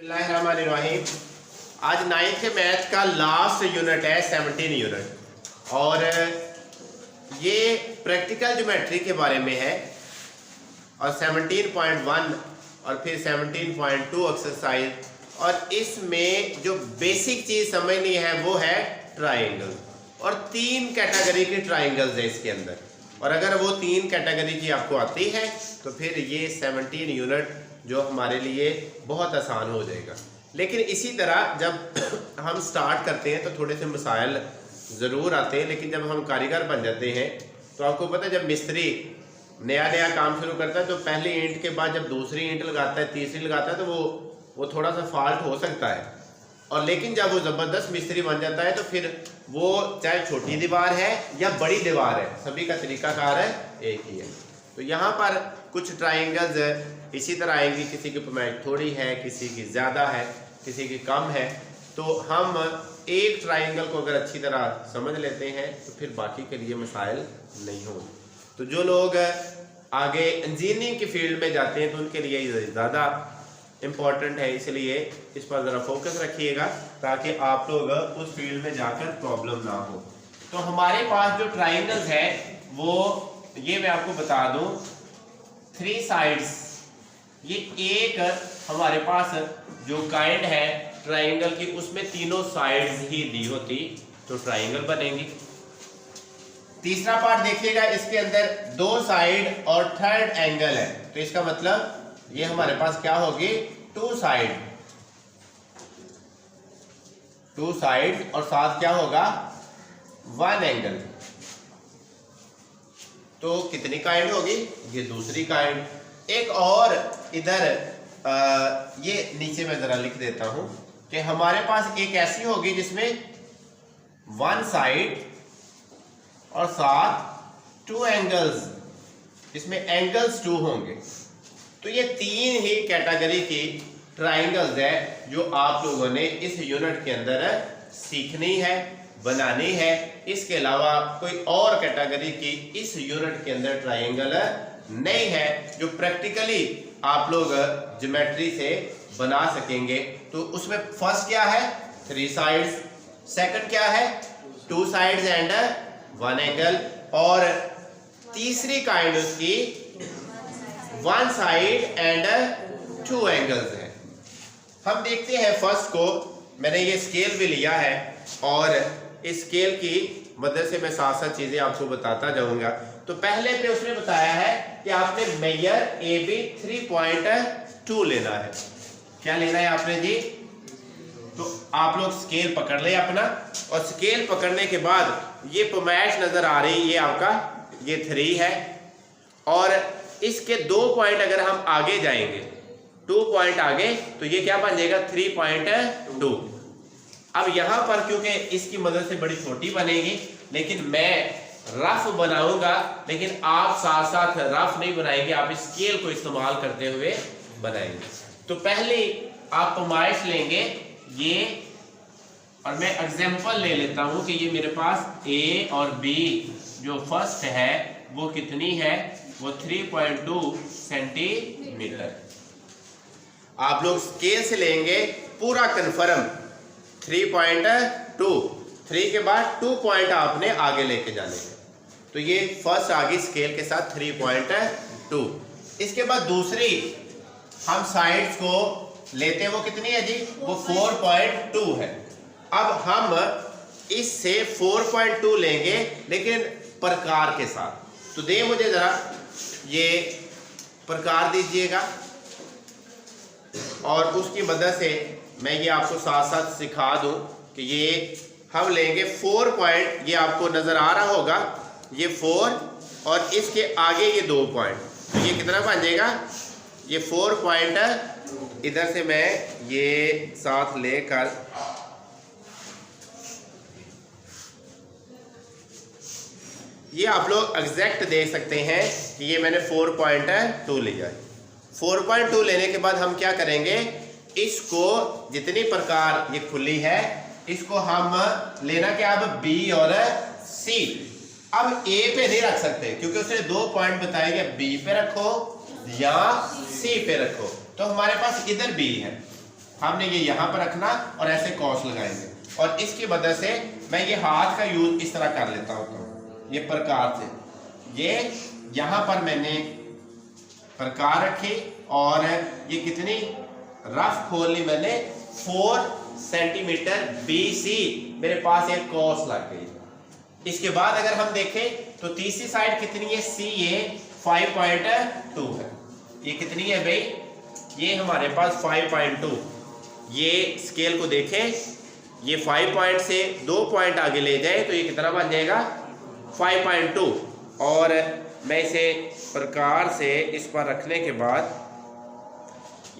बिस्मिल्लाहिर्रहमानिर्रहीम। आज 9th के मैथ का लास्ट यूनिट है 17 यूनिट और ये प्रैक्टिकल ज्योमेट्री के बारे में है और 17.1 और फिर 17.2 एक्सरसाइज। और इसमें जो बेसिक चीज़ समझनी है वो है ट्राइंगल और 3 कैटेगरी के ट्राइंगल्स है इसके अंदर। और अगर वो 3 कैटेगरी की आपको आती है तो फिर ये 17 यूनिट जो हमारे लिए बहुत आसान हो जाएगा। लेकिन इसी तरह जब हम स्टार्ट करते हैं तो थोड़े से मसाइल ज़रूर आते हैं, लेकिन जब हम कारीगर बन जाते हैं तो आपको पता है जब मिस्त्री नया काम शुरू करता है तो पहली ईंट के बाद जब दूसरी ईंट लगाता है, तीसरी लगाता है, तो वो थोड़ा सा फॉल्ट हो सकता है। और लेकिन जब वो ज़बरदस्त मिस्त्री बन जाता है तो फिर वो चाहे छोटी दीवार है या बड़ी दीवार है, सभी का तरीकाकार है एक ही है। तो यहाँ पर कुछ ट्राइंगल्स इसी तरह आएंगी, किसी की पैमाइश थोड़ी है, किसी की ज़्यादा है, किसी की कम है। तो हम एक ट्राइंगल को अगर अच्छी तरह समझ लेते हैं तो फिर बाकी के लिए मसाइल नहीं होंगे। तो जो लोग आगे इंजीनियरिंग की फील्ड में जाते हैं तो उनके लिए ज़्यादा इम्पॉर्टेंट है, इसलिए इस पर ज़रा फोकस रखिएगा ताकि आप लोग उस फील्ड में जाकर प्रॉब्लम ना हो। तो हमारे पास जो ट्राइंगल्स है वो ये मैं आपको बता दूं 3 साइड्स। ये एक हमारे पास जो काइंड है ट्राइंगल की उसमें तीनों साइड्स ही दी होती तो ट्राइंगल बनेंगी। तीसरा पार्ट देखिएगा, इसके अंदर 2 साइड और थर्ड एंगल है तो इसका मतलब ये हमारे पास क्या होगी 2 साइड, 2 साइड और साथ क्या होगा 1 एंगल। तो कितनी काइंड होगी, ये दूसरी काइंड। एक और इधर ये नीचे मैं जरा लिख देता हूं कि हमारे पास एक ऐसी होगी जिसमें 1 साइड और साथ 2 एंगल्स, इसमें एंगल्स 2 होंगे। तो ये 3 ही कैटेगरी की ट्राइंगल्स है जो आप लोगों ने इस यूनिट के अंदर सीखनी है, बनानी है। इसके अलावा कोई और कैटेगरी की इस यूनिट के अंदर ट्राइंगल नहीं है जो प्रैक्टिकली आप लोग ज्योमेट्री से बना सकेंगे। तो उसमें फर्स्ट क्या है 3 साइड्स, सेकंड क्या है 2 साइड्स एंड 1 एंगल, और तीसरी काइंड उसकी 1 साइड एंड 2 एंगल्स है। हम देखते हैं फर्स्ट को, मैंने ये स्केल भी लिया है और इस स्केल की मदद से मैं साथ साथ चीजें आपको बताता जाऊंगा। तो पहले पे उसने बताया है कि आपने मेजर AB 3.2 लेना है। क्या लेना है आपने जी, तो आप लोग स्केल पकड़ ले अपना, और स्केल पकड़ने के बाद ये पैमाइश नजर आ रही ये आपका ये 3 है, और इसके 2 पॉइंट अगर हम आगे जाएंगे 2 पॉइंट आगे तो ये क्या बन जाएगा 3.2। अब यहां पर क्योंकि इसकी मदद से बड़ी छोटी बनेगी, लेकिन मैं रफ बनाऊंगा, लेकिन आप साथ साथ रफ नहीं बनाएंगे, आप स्केल को इस्तेमाल करते हुए बनाएंगे। तो पहले आप पैमाइश लेंगे ये, और मैं एग्जांपल ले लेता हूं कि ये मेरे पास A और B जो फर्स्ट है वो कितनी है, वो 3.2 सेंटीमीटर। आप लोग स्केल से लेंगे पूरा कन्फर्म 3.2, 3 के बाद 2 पॉइंट आपने आगे लेके जाने हैं। तो ये फर्स्ट आगे स्केल के साथ 3.2। इसके बाद दूसरी हम साइड्स को लेते हैं, वो कितनी है जी, वो 4.2 है। अब हम इससे 4.2 लेंगे लेकिन प्रकार के साथ। तो दे मुझे जरा ये प्रकार दीजिएगा और उसकी मदद से मैं ये आपको साथ साथ सिखा दूं कि ये हम लेंगे 4 पॉइंट, ये आपको नजर आ रहा होगा ये 4 और इसके आगे ये 2 पॉइंट, तो ये कितना बन जाएगा ये 4 पॉइंट। इधर से मैं ये साथ लेकर ये आप लोग एग्जैक्ट देख सकते हैं कि ये मैंने 4.2 लिया है। 4.2 लेने के बाद हम क्या करेंगे, इसको जितनी प्रकार ये खुली है इसको हम लेना क्या अब B और C। अब A पे नहीं रख सकते क्योंकि उसने 2 पॉइंट बताए कि B पे रखो या C पे रखो, तो हमारे पास इधर B है हमने ये यहाँ पर रखना और ऐसे कॉस लगाएंगे, और इसकी वजह से मैं ये हाथ का यूज इस तरह कर लेता हूँ, ये प्रकार से। ये यहाँ पर मैंने प्रकार रखी और ये कितनी रफ खोल ली मैंने, 4 सेंटीमीटर BC मेरे पास एक कॉस लग गई। इसके बाद अगर हम देखें तो तीसरी साइड कितनी है, CA 5.2 है। ये कितनी है भाई, ये हमारे पास 5.2। ये स्केल को देखें, ये 5 पॉइंट से 2 पॉइंट आगे ले जाए तो ये कितना बन जाएगा 5.2। और मैं इसे प्रकार से इस पर रखने के बाद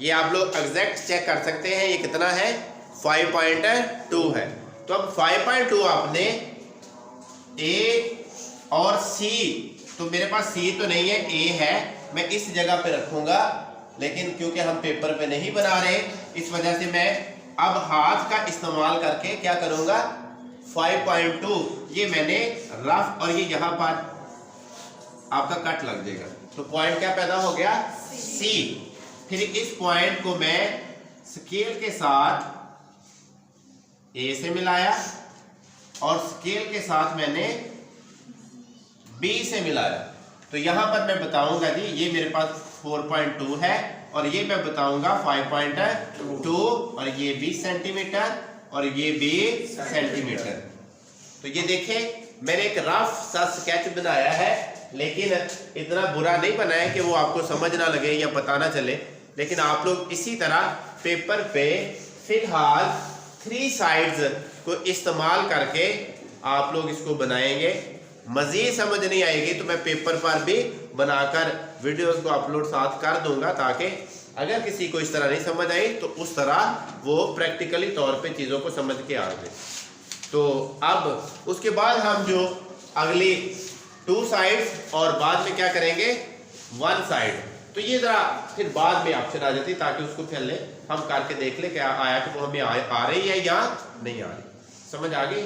ये आप लोग एग्जैक्ट चेक कर सकते हैं, ये कितना है 5.2 है। तो अब 5.2 आपने A और C, तो मेरे पास C तो नहीं है, A है, मैं इस जगह पे रखूंगा, लेकिन क्योंकि हम पेपर पे नहीं बना रहे इस वजह से मैं अब हाथ का इस्तेमाल करके क्या करूंगा, 5.2 ये मैंने रफ, और ये यहाँ पर आपका कट लग जाएगा, तो पॉइंट क्या पैदा हो गया C। फिर इस पॉइंट को मैं स्केल के साथ A से मिलाया और स्केल के साथ मैंने B से मिलाया, तो यहां पर मैं बताऊंगा जी ये मेरे पास 4.2 है और ये मैं बताऊंगा 5.2, और ये 20 सेंटीमीटर और ये 20 सेंटीमीटर। तो ये देखें मैंने एक रफ सा स्केच बनाया है, लेकिन इतना बुरा नहीं बनाया कि वो आपको समझ ना लगे या पता ना चले, लेकिन आप लोग इसी तरह पेपर पे फिलहाल 3 साइड्स को इस्तेमाल करके आप लोग इसको बनाएंगे। मज़ीद समझ नहीं आएगी तो मैं पेपर पर भी बनाकर वीडियोस को अपलोड साथ कर दूंगा, ताकि अगर किसी को इस तरह नहीं समझ आई तो उस तरह वो प्रैक्टिकली तौर पे चीज़ों को समझ के आ गए। तो अब उसके बाद हम जो अगली 2 साइड्स और बाद में क्या करेंगे 1 साइड, तो ये ज़रा फिर बाद में ऑप्शन आ जाती, ताकि उसको पहले हम करके देख ले क्या आया कि वो हमें आ रही है या नहीं आ रही। समझ आ गई।